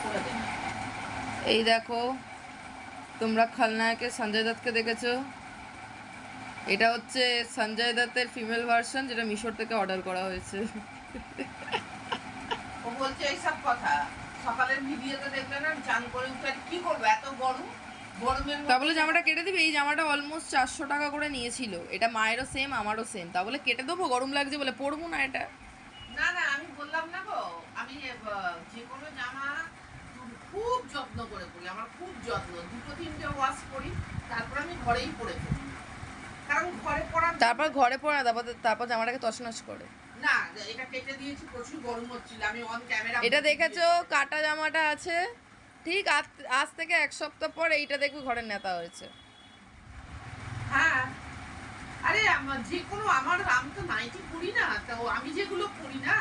করে দেন। এই দেখো, তোমরা খলনায়কে সঞ্জয় দত্তকে দেখেছো? এটা হচ্ছে সঞ্জয় দত্তের ফিমেল ভার্সন, যেটা মিশর থেকে অর্ডার করা হয়েছে। ও বলছে এইসব কথা। সকালের ভিডিওতে দেখলে না, চান করে উঠে কি করবো, এত গরম, গরমের তা মধ্যে বলে জামাটা কেটে দিবে? এই জামাটা অলমোস্ট 400 টাকা করে নিয়েছিল। এটা মায়েরও সেম, আমারও সেম। তা বলে কেটে দেবো, গরম লাগছে বলে পরবো না এটা। না না, আমি বললাম না গো, আমি যে কোনো জামা খুব যত্ন করে পরি, আমার খুব যত্ন, দুটো তিনটে ওয়াশ করি, তারপর আমি ঘরেই পরে ফেলি, কারণ ঘরে পরার তারপর ঘরে পরে না, তারপর জামাটাকে তছনছ করে। না। এটা কেটে দিয়েছি, প্রচুর গরম হচ্ছিল, আমি অন ক্যামেরা। এটা দেখেছো? কাটা জামাটা আছে, ঠিক আজ থেকে 1 সপ্তাহ পর এইটা দেখবে ঘরের নেতা হয়েছে। হ্যাঁ, আরে আমার যে কোনো, আমি তো নাইটি পরি না, তো আমি যেগুলো পরি না,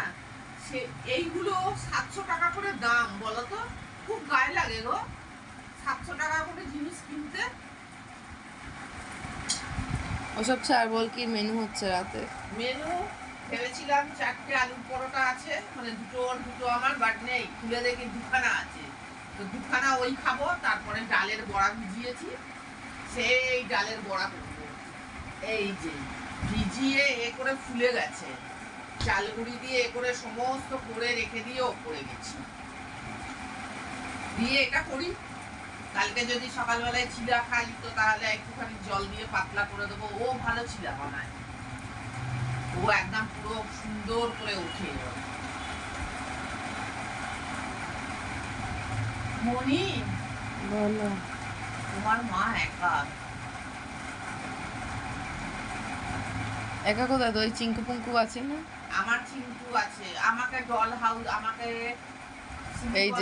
সে এইগুলো 700 টাকা করে দাম, বলো তো, খুব গায়ে লাগে গো 700 টাকা করে জিনিস কিনতে। ওসব ছাড়, বল কি মেনু হচ্ছে রাতে? মেনু ভেবেছিলাম 4টে আলুর পরোটা আছে, মানে দুটো আমার, বাট নেই, খুলে দেখি দুখানা আছে, তো দুখানা ওই খাবো। তারপরে ডালের বড়া ভিজিয়েছি, সেই ডালের বড়া করবো। এই যে ভিজিয়ে করে ফুলে গেছে, চালগুড়ি দিয়ে করে সমস্ত করে রেখে দিয়ে ওপরে গেছি, দিয়ে এটা করি। কালকে যদি সকালবেলায় চিড়া খাই, তো তাহলে একটুখানি জল দিয়ে পাতলা করে দেবো। ও ভালো চিড়া বানায়, ও একদম পুরো সুন্দর করে উঠে। মনি, বলো। তোমার মা একা? একা কোথায়? তো ওই চিঙ্কু পুঙ্কু আছে না? আমার চিন্টু আছে, আমাকে ডল হাউস, আমাকে এই যে